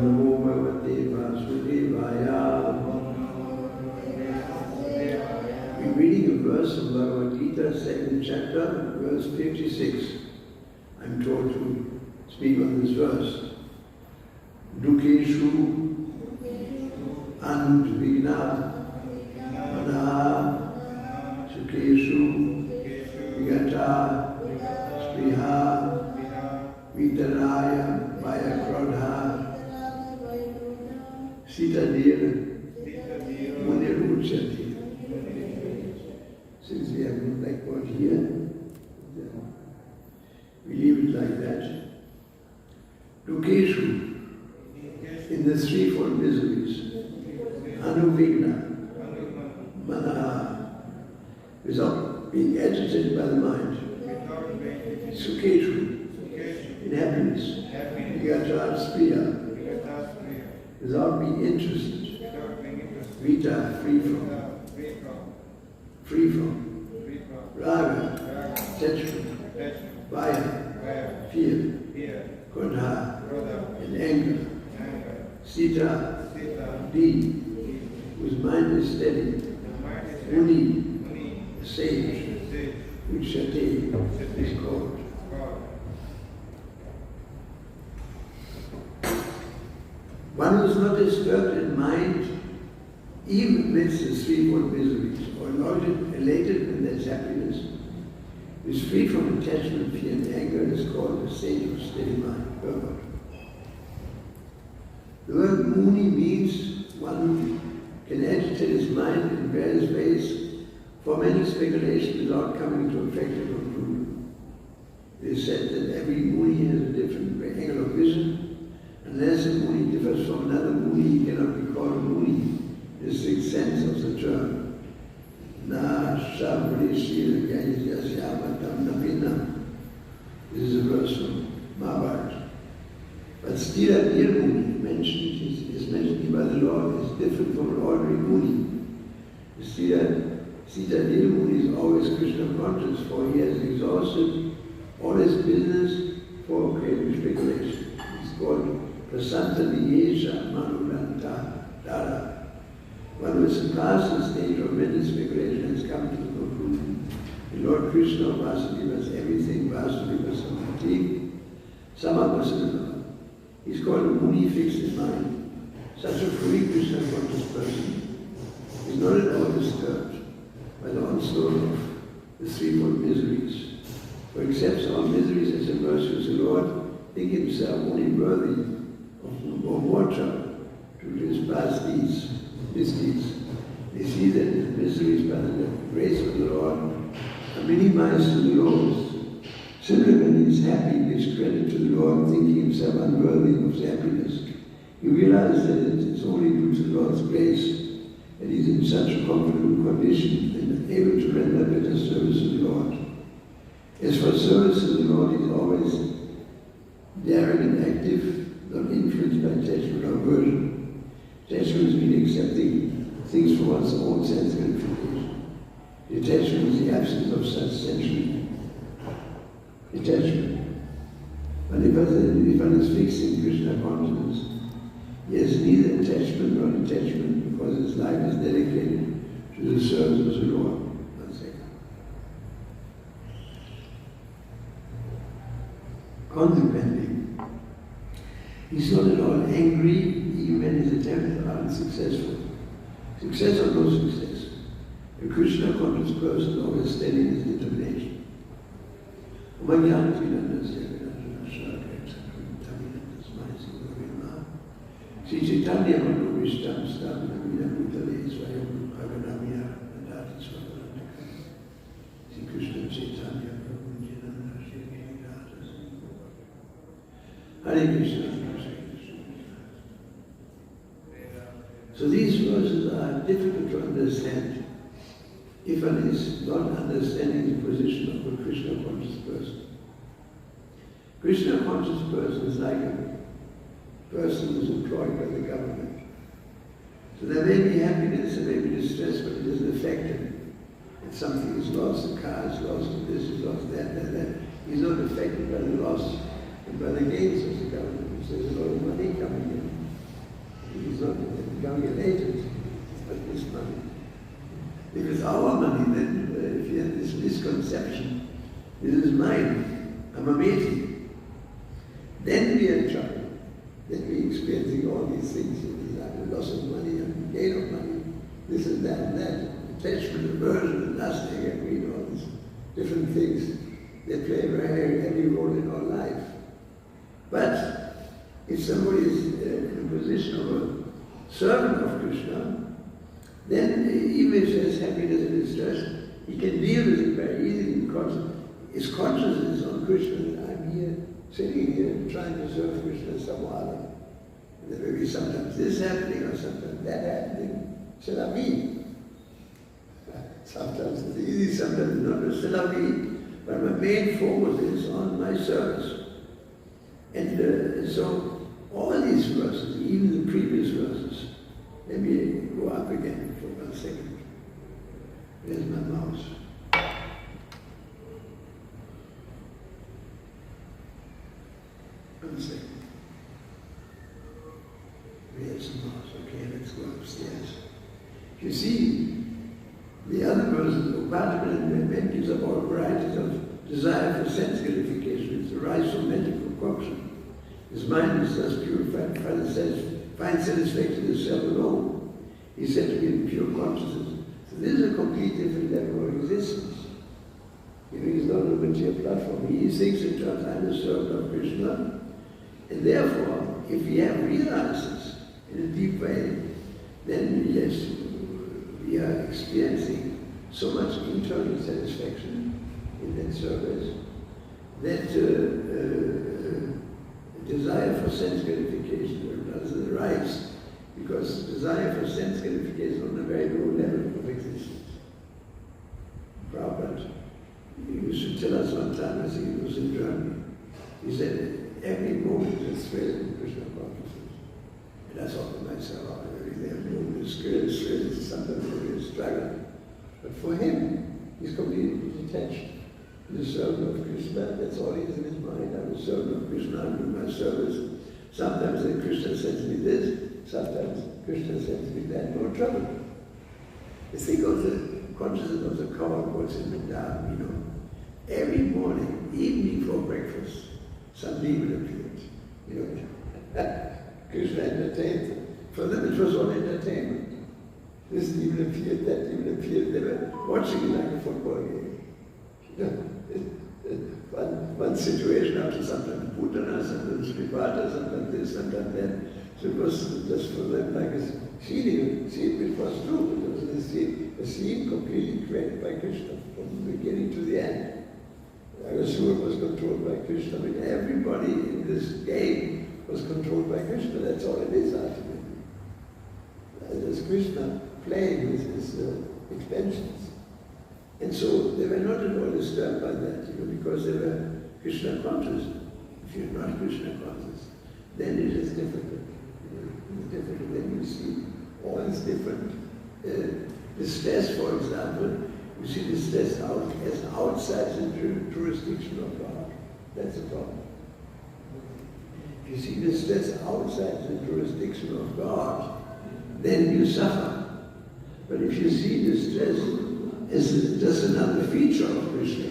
Namo Bhagavate Vasudevaya. We're reading a verse from Bhagavad Gita, 2nd chapter, verse 56. I'm told to speak on this verse. Dukeshu Anudvigna Manaha Sukeshu Vigata Spriha Vitaraya Vayakrodha Sitadir Muniruchati. Since we have no blackboard here, we leave it like that. Dukeshu, in the threefold miseries, Anuvigna, Manaha, without being agitated by the mind, Sukeshu, in happiness, Vigata Spriya, without being interested, Vita, free from, Raga, attachment, Vaya, fear, Krodha, and anger, Sita, D, whose mind is steady, Muni, a sage, Uchate is called. One who is not disturbed in mind, even amidst the threefold miseries, or elated when there is happiness, is free from attachment, fear, and anger, is called a sage of steady mind, Herbert. The word Muni means one who can agitate his mind in various ways for many speculations without coming to a effective conclusion. It is said that every Muni has a different angle of vision. Unless a Muni differs from another Muni, he cannot be called a Muni, the sixth sense of the term. Na Shabrishil Gayasyamadam Navina. This is a verse from Maharaj. But still a dear Muni is mentioned by the Lord is different from an ordinary Muni. Sita Dear Muni is always Krishna conscious, for he has exhausted all his business for creative speculation. It's called Prasanta Viyesha Manulanta Dara. One who has surpassed the stage of mental speculation has come to the conclusion. The Lord Krishna of Vasudeva is everything, Vasudeva Samati, Samavasudeva. He's called a Muni fixed in mind. Such a free Krishna conscious person is not at all disturbed by the onslaught of the threefold miseries, for accepts all miseries as a mercy of the Lord, think himself only worthy of more trouble to his past misdeeds. They see that his miseries by the grace of the Lord are minimized to the lowest. Similarly, when he is happy, he gives credit to the Lord, thinking himself unworthy of his happiness. He realizes that it is only due to the Lord's grace that he is in such a comfortable condition and able to render better service to the Lord. As for service to the Lord, he is always daring and active, not influenced by attachment or aversion. Attachment means accepting things for one's own sense gratification. The attachment is the absence of such sensual attachment. But if one is fixed in Krishna consciousness, he has neither attachment nor detachment, because his life is dedicated to the service of the Lord. One second. Consequently, he's not at all angry even when his attempts are unsuccessful. Success or no success, a Krishna conscious person is always steady in his determination. Sri Chaitanya Manubhishtam Stavnamina Bhutale Swayam Bhaganamya Nadati Swaparandaka. Sri Krishna Chaitanya Prabhu Nityananda Shri Girirata. Hare Krishna. So these verses are difficult to understand if one is not understanding the position of a Krishna conscious person. Krishna conscious person is like a person who is employed by the government. So there may be happiness, there may be distress, but it doesn't affect him. If something is lost, the car is lost, this is lost, that. He's not affected by the loss and by the gains of the government. So there's a lot of money coming in. calculated, but this money. If it's our money, then if you have this misconception, this is mine, I'm a matey, then we are in trouble. Then we experiencing all these things, like the loss of money and gain of money, this and that, attachment, aversion, lusting, and greed, all these different things. They play a very heavy role in our life. But if somebody is in a position of a servant of Krishna, then even if there's happiness and distress, he can deal with it very easily because his consciousness is on Krishna. I'm here, sitting here, trying to serve Krishna somewhere. There may be sometimes this happening or sometimes that happening. C'est la vie. Sometimes it's easy, sometimes not. C'est la vie. But my main focus is on my service. And so all these verses, even the previous verses, let me go up again for 1 second. There's my mouse. One second. Where's the mouse? Okay, let's go upstairs. You see, the other verses, Upadana gives up all varieties of desire for sense gratification. It's a rise from mental concoction. His mind is thus purified, finds satisfaction in himself alone. He's said to be in pure consciousness. So this is a complete different level of existence. He's not on a material platform. He thinks in terms, I'm the servant of Krishna. And therefore, if we have realized this in a deep way, then yes, we are experiencing so much internal satisfaction in that service that desire for sense gratification doesn't arise, because desire for sense gratification is on a very low level of existence. Prabhupada used to tell us one time, I think it was in Germany, he said, every moment is a thrill in Krishna consciousness. And I thought to myself, every moment is thrill, sometimes there is struggle. But for him, he's completely detached. He's a servant of Krishna, that's all he has in his mind. I'm a servant of Krishna, I'm doing my service. Sometimes Krishna sends me this, sometimes Krishna sends me that, no trouble. You think of the consciousness of the cow what's in Vrindavan, you know. Every morning, even before breakfast, some demon appeared. You know, Krishna entertained them. For them it was all entertainment. This demon appeared, that demon appeared, they were watching it like a football game. You know, one situation after sometimes Putana, sometimes Sripata, sometimes this, sometimes that. So it was just for them like a scene which was true. It was a scene completely created by Krishna from the beginning to the end. Agasura was controlled by Krishna. I mean, everybody in this game was controlled by Krishna. That's all it is ultimately. There's Krishna playing with his expansions. And so they were not at all disturbed by that, you know, because they were Krishna conscious. If you're not Krishna conscious, then it is difficult. You know, it's difficult. Then you see all is different. The stress, for example, you see the stress as outside the jurisdiction of God. That's the problem. If you see the stress outside the jurisdiction of God, then you suffer. But if you see the stress as just another feature of Krishna,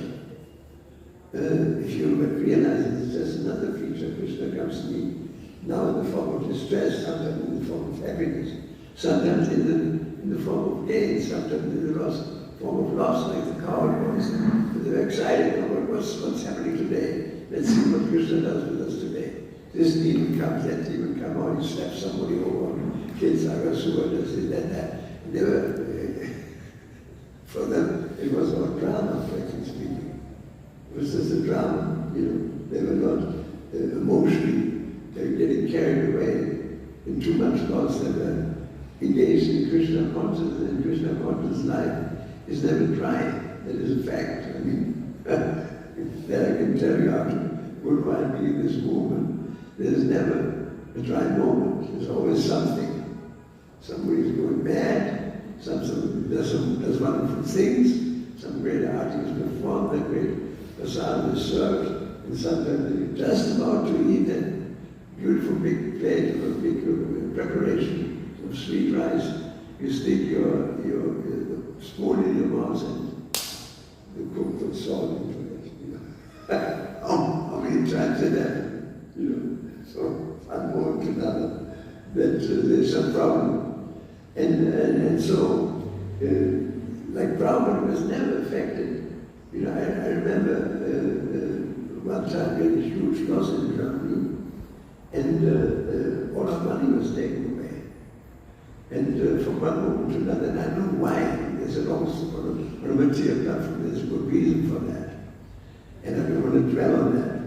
if you realize it's just another feature, Krishna comes to me now in the form of distress, sometimes in the form of happiness, sometimes in the form of gain, sometimes in the form of loss, like the cowboys. They're excited about what's happening today. Let's see what Krishna does with us today. This demon comes, that demon comes out, he slaps somebody over, kills Agasura, does this, that. And they were, for them, it was all drama, frankly speaking. It was just a drama, you know. They were not emotionally, they were getting carried away in too much loss. They were engaged in Krishna consciousness, and Krishna conscious life is never dry. That is a fact. I mean, that I can tell you after good while being this movement, there's never a dry moment. There's always something. Somebody's going mad, does wonderful things, some great artist performed, that great prasadam is served, and sometimes you're just about to eat that beautiful big plate or big preparation. sweet rice, you stick the spoon in your mouth and the cook puts salt into it. You know. How many times did that? You know, so one more to another, that there's some problem. And so, like Brahman was never affected. You know, I remember one time we had a huge loss in Germany, and all our money was taken away. And from one moment to another, and I don't know why, there's a long story on a material platform, there's a good reason for that. And I don't want to dwell on that.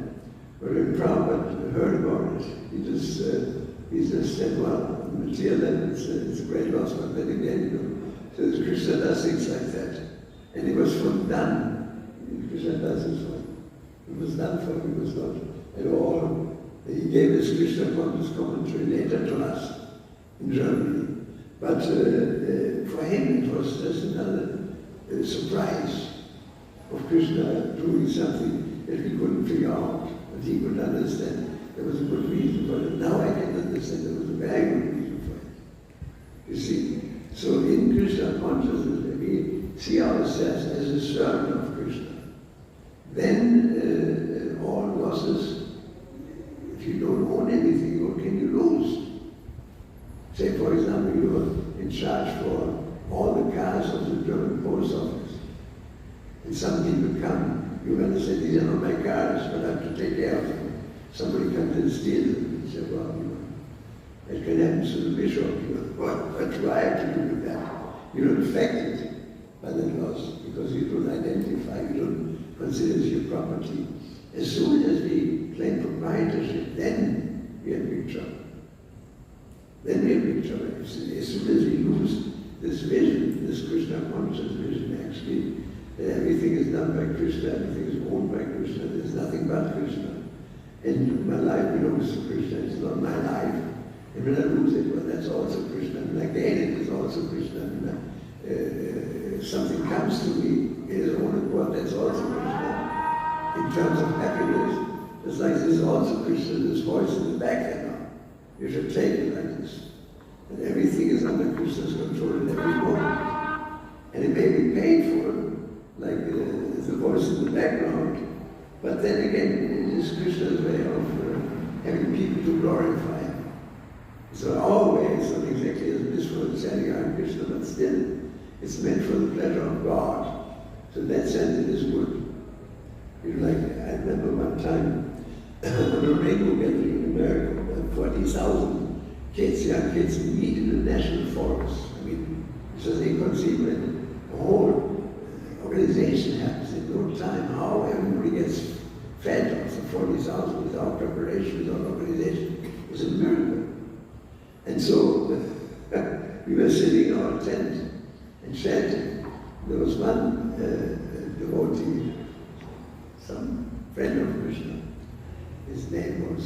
But when Prabhupada heard about it, he just said, well, on the material level, it's a great loss, but then again, you know, so Krishna does things like that. And it was done. Krishna does this one. It was done for him, it was not at all. He gave us Krishna conscious commentary later to us in Germany. But for him it was just another surprise of Krishna doing something that we couldn't figure out, but he could understand. There was a good reason for it. Now I can understand there was a very good reason for it. You see? So in Krishna consciousness, we see ourselves as a servant of Krishna. Then all losses, if you don't own anything, what can you lose? Say, for example, you are in charge for all the cars of the German post office. And some people come, you're going to say, these are not my cars, but I have to take care of them. Somebody comes and steals them. You say, well, you know, it can happen to the bishop. You know, what do I have to do with that? You're not affected by that loss because you don't identify, you don't consider it your property. As soon as we claim proprietorship, then we have big trouble. Then we have big trouble. As soon as we lose this vision, this Krishna conscious vision, actually, that everything is done by Krishna, everything is owned by Krishna, there's nothing but Krishna. And my life belongs to Krishna, it's not my life. And when I lose it, well, that's also Krishna. When I gain it, it's also Krishna. If something comes to me, it is own accord, that's also Krishna. In terms of happiness, it's like this is also Krishna, this voice in the back there now. You should take it like this. And everything is under Krishna's control in every moment. And it may be painful, like the voice in the background, but then again, it is Krishna's way of having people to glorify him. So our way is not exactly as blissful as saying I'm Krishna, but still, it's meant for the pleasure of God. So in that sense, it is good. You know, like, I remember one time, on a rainbow gathering in America, 40,000 kids, young kids, meet in the national forest. I mean, it's just inconceivable. The whole organization happens in no time. How everybody gets fed off the 40,000 without preparation, without organization, is a miracle. And so we were sitting in our tent and chanting. There was one devotee, some friend of Krishna. His name was,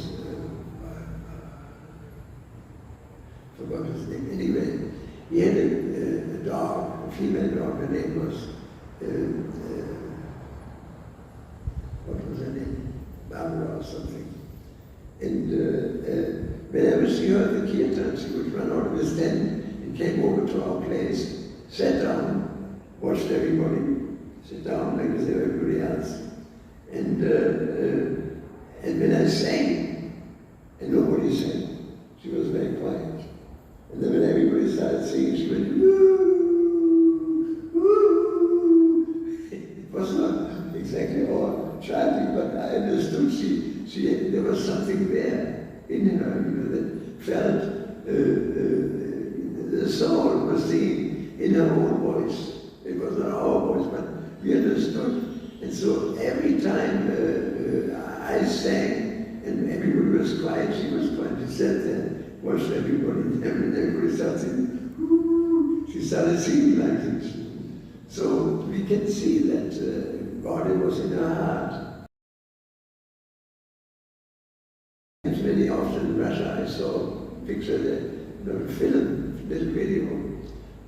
forgot his name. Anyway, he had a dog, a female dog. Her name was, what was her name? Barbara or something. And whenever she heard the kirtan, she would run out of his tent and came over to our place, sat down, watched everybody, sit down like as everybody else. And when I sang, and nobody sang, she was very quiet. And then when everybody started singing, she went, woo, woo. It was not exactly all chanting, but I understood there was something there in her, you know, that felt the soul was singing in her own voice. It was not our voice, but we understood. And so every time I sang and everybody was quiet, she was quiet. She sat there, watched everybody, and everybody started singing. Ooh, she started singing like this. So we can see that God was in her heart. Very often in Russia, I saw a picture there, a film, little video.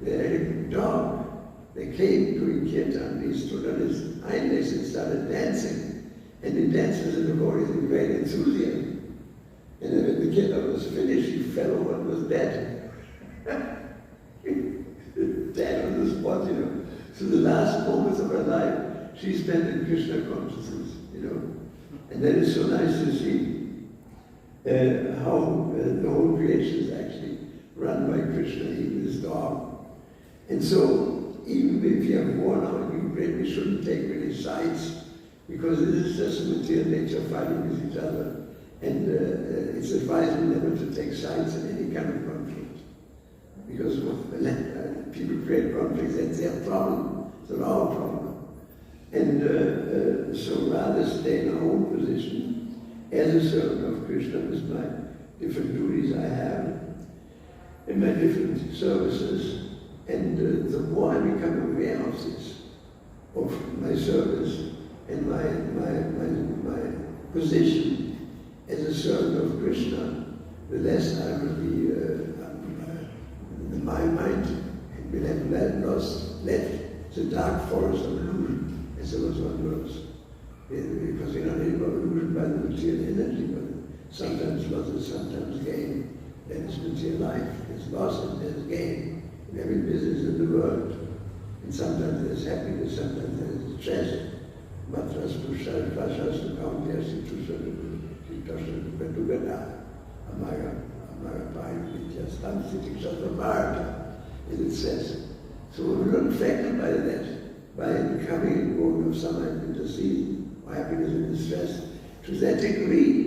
They had a dog. They came doing kirtan. He stood on his hind legs and started dancing. And he danced with the devotees in great enthusiasm. And then when the kirtan was finished, he fell over and was dead. Dead on the spot, you know. So the last moments of her life, she spent in Krishna consciousness, you know. And then it's so nice to see how the whole creation is actually run by Krishna, even his dog. And so, even if you have worn out, we shouldn't take really sides, because it is just material nature fighting with each other. And it's advisable never to take sides in any kind of conflict. Because when people create conflicts, that's their problem, it's not our problem. And so rather stay in our own position as a servant of Krishna with my different duties I have, in my different services. And the more I become aware of this, of my service and my position as a servant of Krishna, the less I will be, my mind will have left the dark forest of illusion, as there was one verse. Because we're not anymore illusioned by the material energy, but sometimes loss and sometimes gain. That is material life. There's loss and there's gain in every business in the world. And sometimes there's happiness, sometimes there's stress. Matras pushar prashas kauntyasi tushar petugada amaga pain vidyastam sitikshata bharata, as it says. So we're not affected by that, by becoming and going of some intercede, or happiness and distress. To that degree,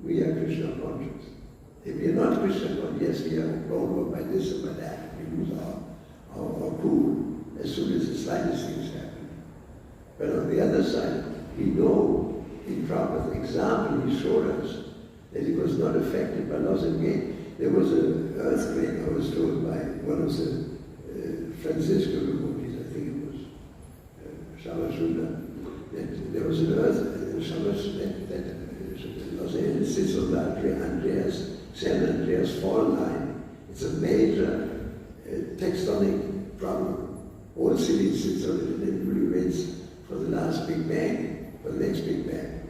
we are Krishna conscious. If we are not Krishna conscious, yes, we are blown over by this or by that. We lose our cool as soon as the slightest things happen. But on the other side, we know, in Prabhupada's example, he showed us that he was not affected by loss and gain. There was an earthquake, I was told by one of the Francisco devotees, I think it was Shavasunda, that there was an earthquake, that Los Angeles sits on the San Andreas fault line. It's a major tectonic problem. All cities sit on it, and everybody waits for the last Big Bang, for the next Big Bang.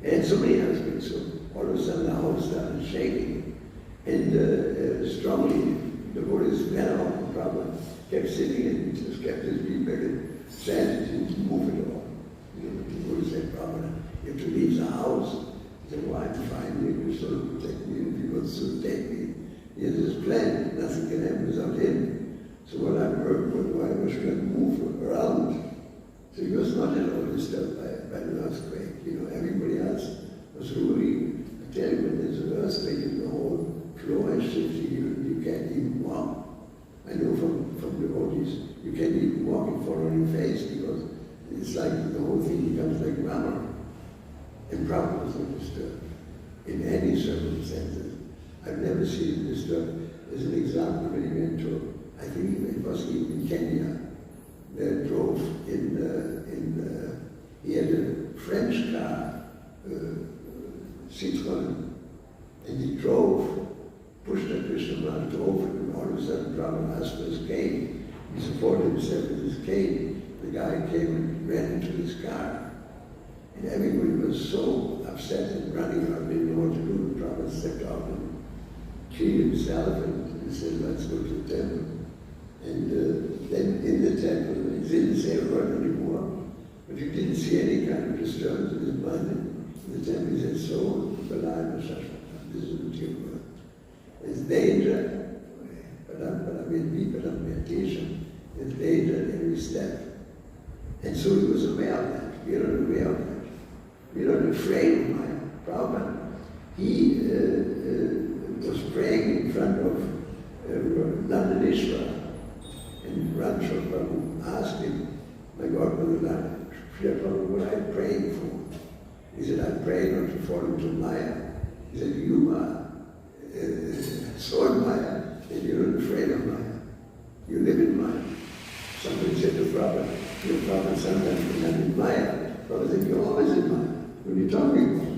And so many earthquakes, so all of a sudden the house started shaking, and strongly the devotees ran off the problem, kept sitting and just kept his feet back and said he didn't move at all. You know, the devotees said, Prabhupada, you have to leave the house. He said, well, I'm fine, you sort of protect me, and if you want to take me, he has his plan, nothing can happen without him. So what I heard was why was going to move around. So he was not at all disturbed by the earthquake. You know, everybody else was really, I tell you, when there's an earthquake in the whole floor is shifting, you can't even walk. I know from devotees, you can't even walk and fall on your face because it's like the whole thing becomes like rubber. And Prabhupada was not disturbed in any circumstances. I've never seen him disturbed. As an example, when he went to, I think it was in Kenya, they drove he had a French car, Citroën, and he drove, pushed a Krishna Maharaj drove it, and all of a sudden Prabhupada asked for his cane. He supported himself with his cane. The guy came and ran into his car. And everybody was so upset and running out, didn't know what to do. And Prabhupada stepped out and cleaned himself and said, let's go to the temple. And then in the temple, he didn't say a word anymore, but you didn't see any kind of disturbance in his mind. In the temple, he said, so, this is the word. There's danger, but I'm meditation. There's danger at every step. And so he was aware of that. We are not aware of that. We're not afraid of my Prabhupada. He was praying in front of Nandaneshwara. And Rameshwar Prabhu asked him, my godmother, Prabhu, what are you praying for? He said, I'm praying not to fall into Maya. He said, you are so in Maya that you're not afraid of Maya. You live in Maya. Somebody said to Prabhupada, your Prabhupada sometimes you're not in Maya. Prabhupada said, you're always in Maya. What are you talking about?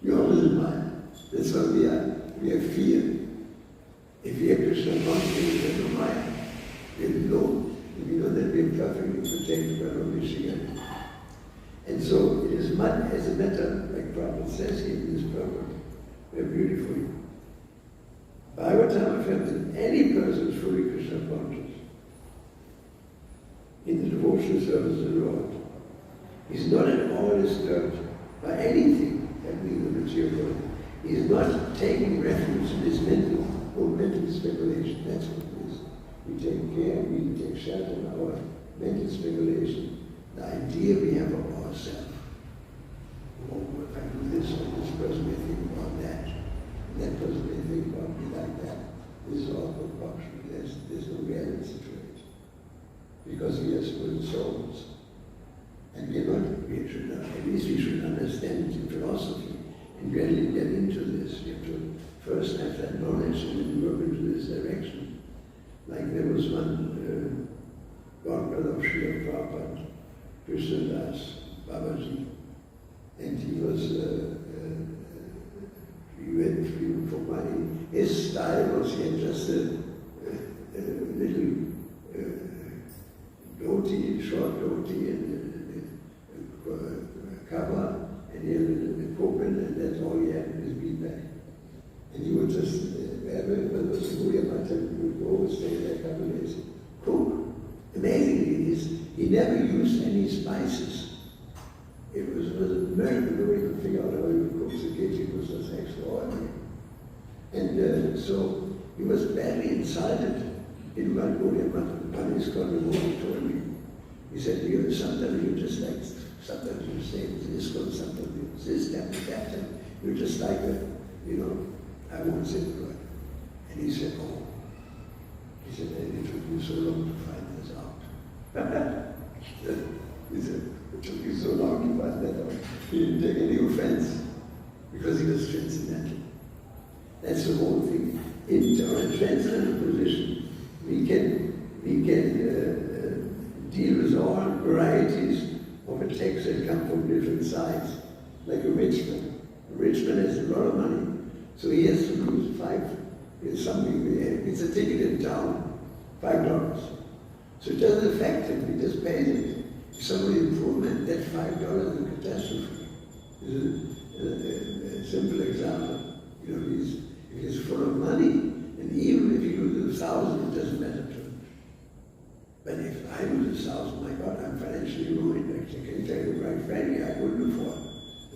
You're always in Maya. That's why we have fear. If we have Krishna consciousness, we have no Maya. We know that we are perfectly protected by Lord Vishnu. And so it is as a matter, like Prabhupada says here in this program, very beautifully. Bhagavatam affirms that any person is fully Krishna conscious in the devotional service of the Lord. He's not at all disturbed by anything happening in the material world. He's not taking refuge in his mental speculation. That's what it is. We take care, we take shelter in our mental speculation. The idea we have of ourselves. Oh, if I do this, or this person may think about that. And that person may think about me like that. This is all concoction. There's no reality to it. Because we are spirit souls. And at least we should understand in philosophy and really get into this. We have to first have that knowledge and then work into this direction. Like there was one godbrother of Srila Prabhupada, Krishnadas Babaji, and he went for money. His style was he had just a little dhoti, short dhoti, and cover, and he had a coconut, and that's all he had in his bead bag. And he would just, wherever there was a Buddha Mata, he would go and stay there a couple of days. Cook. Amazingly, he never used any spices. It was a miracle. Nobody could figure out how he would cook the kitchen. It was just extraordinary. And so he was badly insulted in one Buddha Mata. One Iskcon Mombasa told me. He said, sometimes you just like, sometimes you say it's Iskcon, sometimes it's this, that, you're just like I won't say the word. And he said, oh. He said, it took you so long to find this out. He said, it took you so long to find that out. He didn't take any offense because he was transcendental. That's the whole thing. In a transcendental position, we can deal with all varieties of attacks that come from different sides, like a rich man. A rich man has a lot of money. So he has to lose it's a ticket in town, $5. So it doesn't affect him, he just pays it. If somebody improvement, that $5 is a catastrophe. This is a simple example. He's full of money, and even if he loses 1,000, it doesn't matter to him. But if I lose 1,000, my God, I'm financially ruined. I can tell you right frankly, I couldn't afford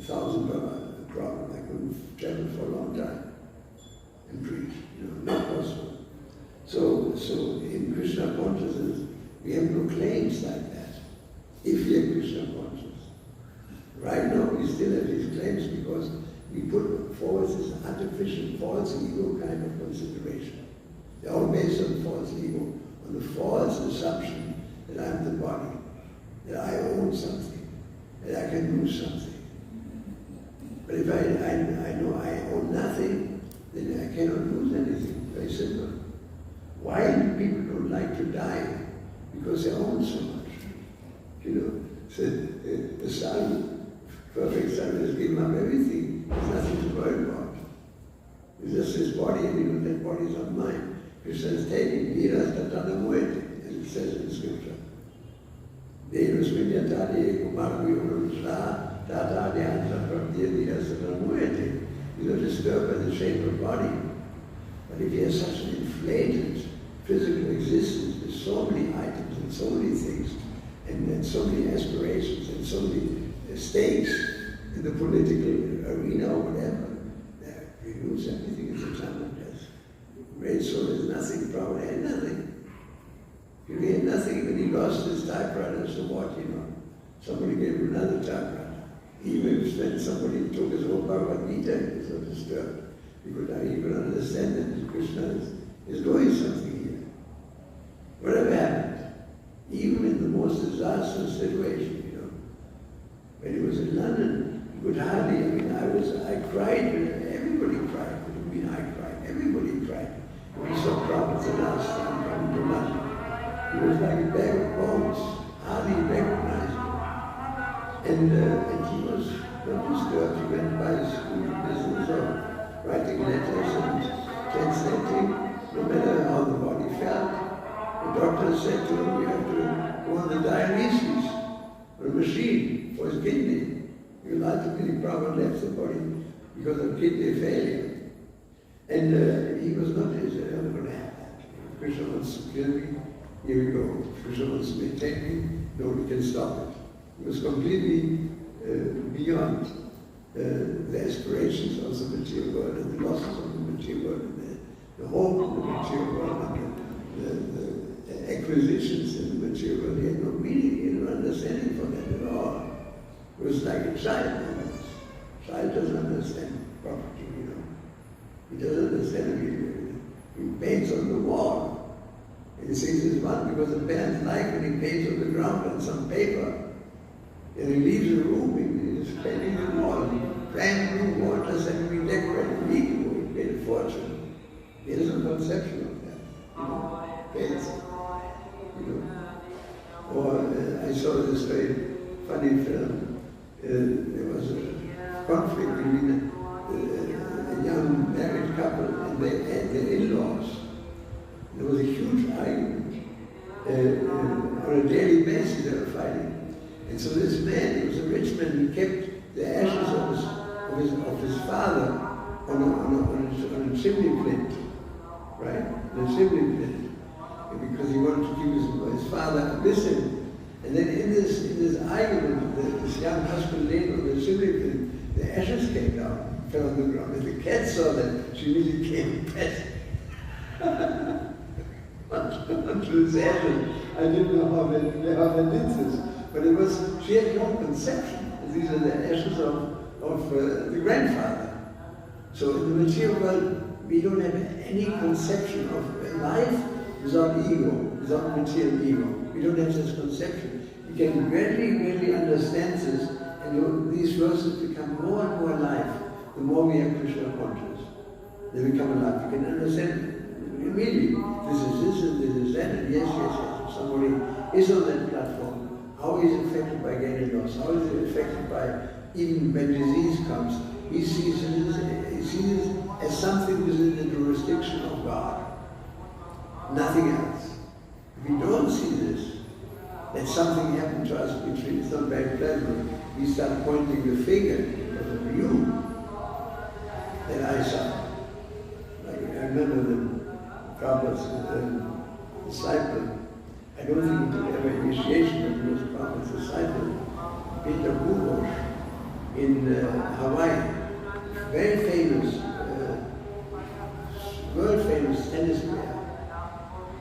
$1,000 problem. I couldn't travel for a long time and preach, not possible. So in Krishna consciousness, we have no claims like that, if we are Krishna conscious. Right now, we still have these claims because we put forward this artificial false ego kind of consideration. They're all based on false ego, on the false assumption that I'm the body, that I own something, that I can do something. But if I know I own nothing, then I cannot lose anything. Very simple. Why do people don't like to die? Because they own so much. The son, perfect son, has given up everything. There's nothing to worry about. It's just his body, and that body is not mine. Krishna is taking vidas tatana muerte, as it says in scripture. Devas vinyatadi kumarviyonusla tatadi ansaprabhya vidas tatana muerte. You're not disturbed by the shape of body. But if you have such an inflated physical existence with so many items and so many things, and so many aspirations and so many stakes in the political arena or whatever, you lose everything at the time of death. Great soul is nothing, Prabhupada had nothing. He had nothing when he lost his typewriter, so what, Somebody gave him another typewriter. Even when somebody took his whole Bhagavad Gita, he was so disturbed. He could not even understand that Krishna is doing something here. Whatever happened, even in the most disastrous situation, when he was in London, he could hardly, I cried, everybody cried. What do you mean I cried? Everybody cried. We saw prophets the last time coming to London. He was like a bag of bones, hardly recognized him. And he was not disturbed. He went by his business of writing letters and translating, no matter how the body felt. The doctor said to him, you have to go on the dialysis, on a machine for his kidney. Ultimately, Prabhupada left the body because of kidney failure. And he was not his, I'm not going to have that. If Krishna wants to kill me, here we go. If Krishna wants to maintain me, nobody can stop it. He was completely beyond the aspirations of the material world and the losses of the material world and the hope of the material world and the acquisitions in the material world. He had no meaning, he had no understanding for that at all. It was like a child almost. A child doesn't understand property, you know. He doesn't understand it. He paints on the wall. And he says it's one because the parents like when he paints on the ground on some paper. And he leaves the room, he's painting the wall. Brand new wall, just like we decorated a week ago, he paid a fortune. He has no conception of that. You know, paints. You know. Or I saw this very funny film. There was a conflict between a young married couple and their in-laws. There was a huge argument. On a daily basis they were fighting. And so this man, he was a rich man, he kept the ashes of his father on a chimney flint, right? On a chimney flint. Because he wanted to keep his father missing. And then in this argument, this young husband laid on the chimney flint, the ashes came down, fell on the ground. And the cat saw that, she really came pet. Onto his ashes. I didn't know how they did this. But it was, she had no conception. These are the ashes of the grandfather. So in the material world, we don't have any conception of life without ego, without material ego. We don't have this conception. We can gradually understand this, and these verses become more and more alive the more we are Krishna conscious. They become alive. You can understand immediately, this is this and this is that, and yes. If somebody is on that platform, how is it affected by gain and loss? How is it affected by, even when disease comes, he sees it as something within the jurisdiction of God. Nothing else. If we don't see this, that something happened to us which is not very pleasant, we start pointing the finger because of you that I suffer. Like I remember the Prabhupada's disciple, I don't think he took ever initiation, but he was Prabhupada's disciple, Peter Bubosh in Hawaii. Very famous, world famous tennis player.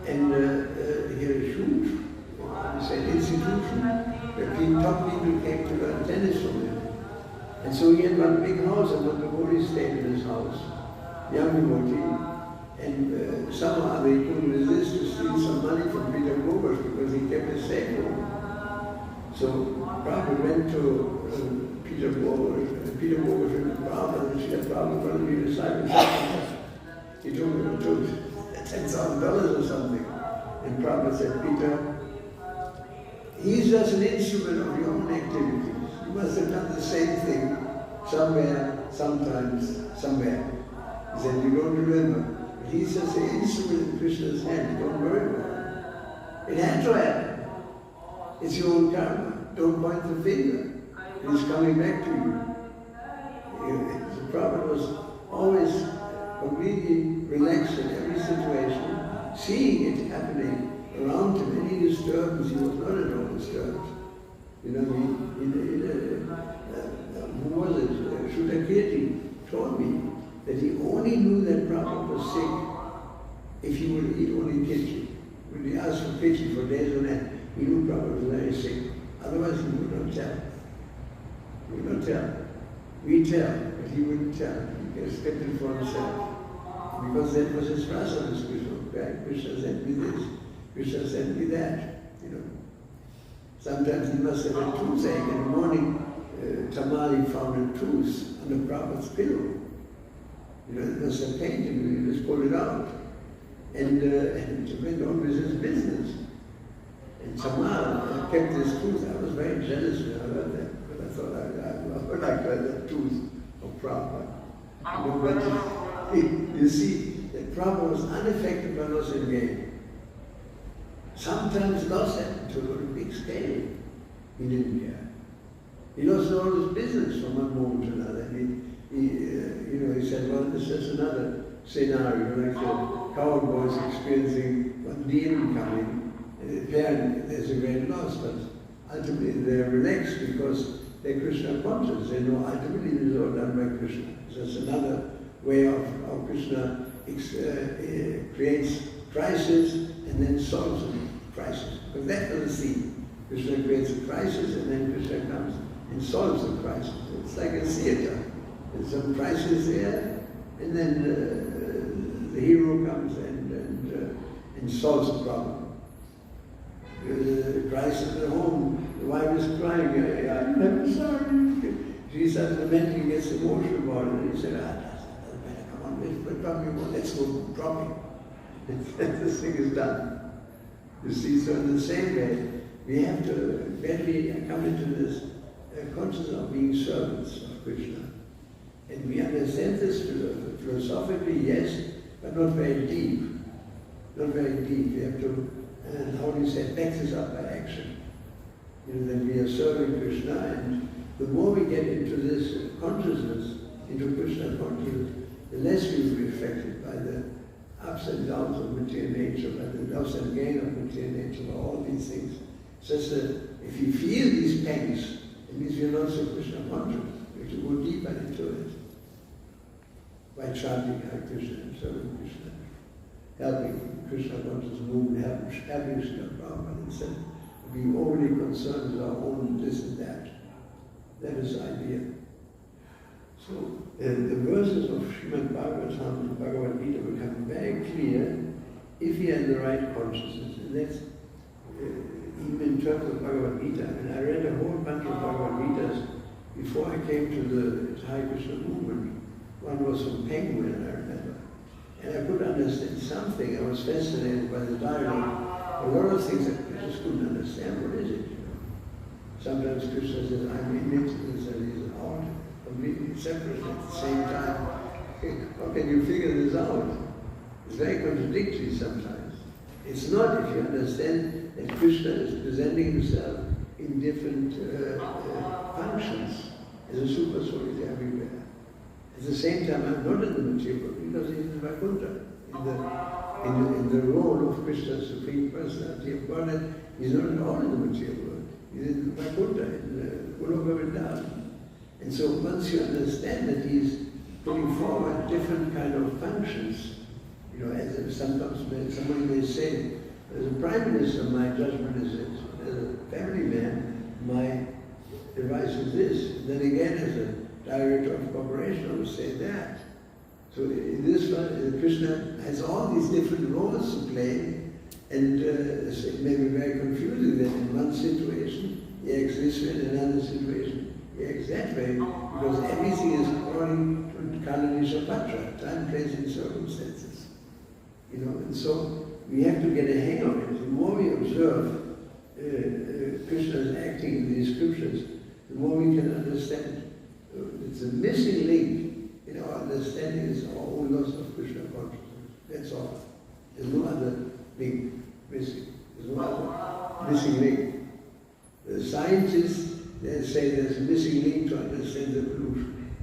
And he had a huge, institution where top people came to learn tennis from him. And so he had one big house, and one devotee stayed in his house, young devotee. And somehow they couldn't resist to steal some money from Peter Bubosh because he kept his safe home. So Prabhupada went to Peter Bubosh and Prabhupada, and she had Prabhupada going to be a disciple. He took $10,000 or something. And Prabhupada said, Peter, he's just an instrument of your own activities. You must have done the same thing somewhere, sometimes, somewhere. He said, you don't remember. But he's just an instrument in Krishna's hand. Don't worry about it. It had to happen. It's your own karma. Don't point the finger. It's coming back to you. The Prabhupada was always completely relaxed in every situation, seeing it happening around him, any disturbance, he was not at all disturbed. You know, who was it? Shutakirti told me that he only knew that Prabhupada was sick if he would eat only kitchen. When he asked for kitchen for days on end, he knew Prabhupada was very sick. Otherwise he would not tell. He would not tell. We tell, but he wouldn't tell. He just kept it for himself. Because that was his rasa, right? Krishna sent me this, Krishna sent me that, you know. Sometimes he must have a toothache. In the morning, Tamali found a tooth under Prabhupada's pillow. You know, it must have pained him, he just pulled it out. And went on with his business. And Tamal kept his tooth. I was very jealous when I heard that, but I thought I would like to have that tooth of Prabhupada. You know, but you see, that Prabhupada was unaffected by loss and gain. Sometimes loss happened to a big scale. He didn't care. He lost all his business from one moment to another. He said, well, this is another scenario, like the cowboys experiencing one demon coming, and apparently there's a great loss, but ultimately they're relaxed because they're Krishna conscious. They know ultimately it is all done by Krishna. So that's another way of how Krishna creates crisis and then solves the crisis. Because that was the theme. Krishna creates a crisis and then Krishna comes and solves the crisis. It's like a theater. There's some crisis there, and then the hero comes and solves the problem. The crisis at home, the wife is crying, I'm sorry. She starts lamenting, gets emotional about it, and he said, doesn't matter, come on, let's go dropping. This thing is done. You see, so in the same way, we have to gradually come into this consciousness of being servants of Krishna. And we understand this philosophically, yes, but not very deep. Not very deep. We have to, how do you say, back this up by action. You know, that we are serving Krishna, and the more we get into this consciousness, into Krishna consciousness, the less we will be affected by the ups and downs of material nature, by the loss and gain of material nature, by all these things. Such that if you feel these pangs, it means you're not so Krishna conscious. You have to go deeper into it. By chanting Hare Krishna and serving Krishna, helping Krishna conscious move, helping Krishna Brahman, instead of being overly concerned with our own this and that. That is the idea. So the verses of Srimad Bhagavatam and Bhagavad Gita become very clear if we are in the right consciousness. And that's even in terms of Bhagavad Gita. And I read a whole bunch of Bhagavad Gitas before I came to the Hare Krishna movement. One was from Penguin, I remember. And I could understand something. I was fascinated by the dialogue. A lot of things I just couldn't understand. What is it? You know? Sometimes Krishna says, I'm in it, and he's out, completely separate at the same time. How can you figure this out? It's very contradictory sometimes. It's not if you understand that Krishna is presenting himself in different functions as a super solid everywhere. At the same time, I'm not in the material world because he's in Vaikuntha. In the role of Krishna, Supreme Personality of Godhead, he's not at all in the material world. He's in Vaikuntha, in Goloka Vrindavan. And so once you understand that he's putting forward different kind of functions, you know, as sometimes somebody may say, as a prime minister, my judgment is this. As a family man, my advice is this. And then again, as a director of corporation, I would say that. So in this one, Krishna has all these different roles to play, and it may be very confusing that in one situation he acts this way, in another situation he acts that way, because everything is according to Kalanisha Patra, time, place, and circumstances. You know, and so we have to get a hang of it. The more we observe Krishna's acting in these scriptures, the more we can understand. It's a missing link in our understanding is our own loss of Krishna consciousness. That's all. There's no other link missing. There's no other missing link. The scientists, they say there's a missing link to understand the evolution.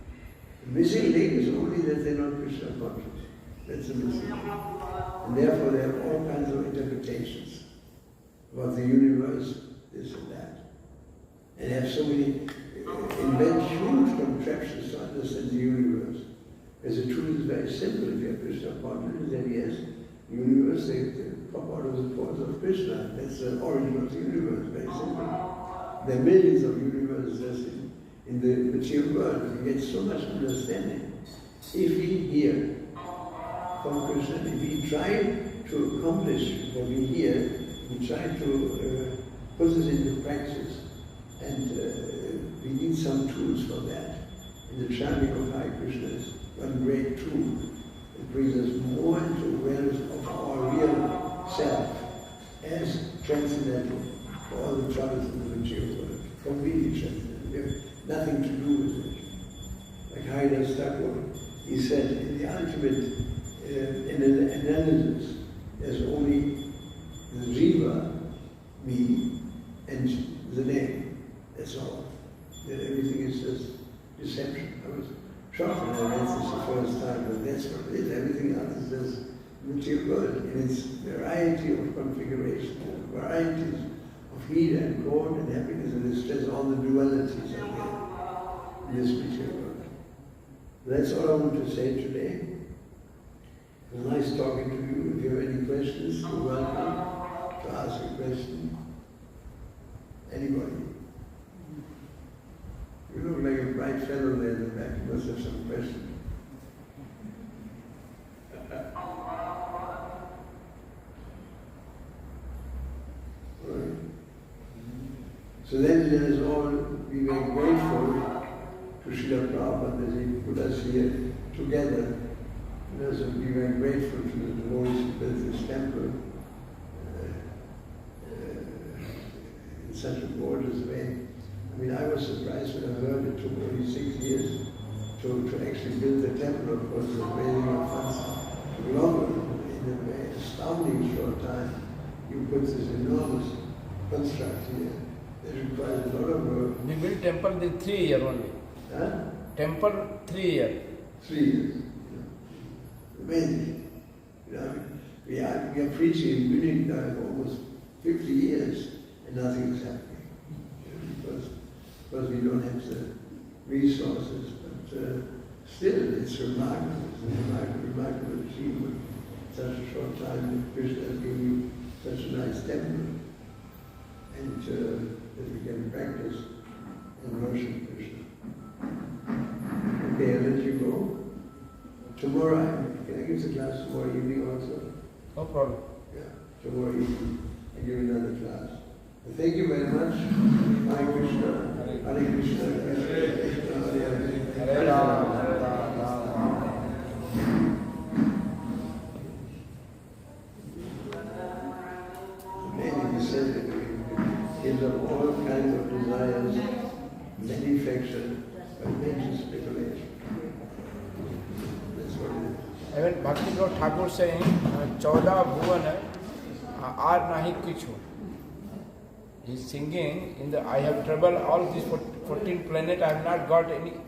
The missing link is only that they're not Krishna conscious. That's the missing link. And therefore they have all kinds of interpretations about the universe, this and that. And have so many invent huge contraptions to understand the universe. As the truth is very simple. If you have Krishna consciousness, then yes, the universe, they pop out of the pores of Krishna. That's the origin of the universe, very simple. There are millions of universes in the material world. We get so much understanding. If we hear from Krishna, if we try to accomplish what we hear, we try to put this into practice, and we need some tools for that. And the chanting of Hare Krishna is one great tool. It brings us more into awareness of our real self as transcendental for all the troubles in the material world. Completely transcendental. We have nothing to do with it. Like Haridas Thakur, he said, in the ultimate analysis, there's only the jiva, me, and the name. That's all. That everything is just deception. I was shocked when I read this the first time, but that's what it is. Everything in its variety of configuration, varieties of heat and cold and happiness and distress, all the dualities are there in this material world. That's all I want to say today. It was nice talking to you. If you have any questions, you're welcome to ask a question. Anybody? You look like a bright fellow there in the back. You must have some questions. Right. So then let us all be very grateful to Srila Prabhupada that he put us here together. Let us be very grateful to the devotees who built this temple in such a gorgeous way. I mean, I was surprised when I heard it took only 6 years to actually build the temple. Of course, the raising of funds took longer. In a very astounding short time, you put this enormous construct here. It requires a lot of work. We built temple in 3 years only. Huh? Temple 3 years. 3 years. Amazing. You know, we are preaching in Munich now for almost 50 years and nothing is happening. Because we don't have the resources, but still it's remarkable. It's a remarkable achievement. Such a short time that Krishna has given you such a nice temple, and that we can practice and worship Krishna. Okay, I'll let you go. Tomorrow, can I give the class tomorrow evening also? No problem. Yeah, tomorrow evening I give another class. Thank you very much. Hare Krishna. Hare Krishna. Hare Krishna. Hare Rama. Hare Rama. Maybe we said that it gives up all kinds of desires, manufactured by mental speculation. That's what it is. Even Bhakti Lord Thakur saying, 14 bhuvan are nahi kichu. He's singing in the I have traveled all these 14 planets, I have not got any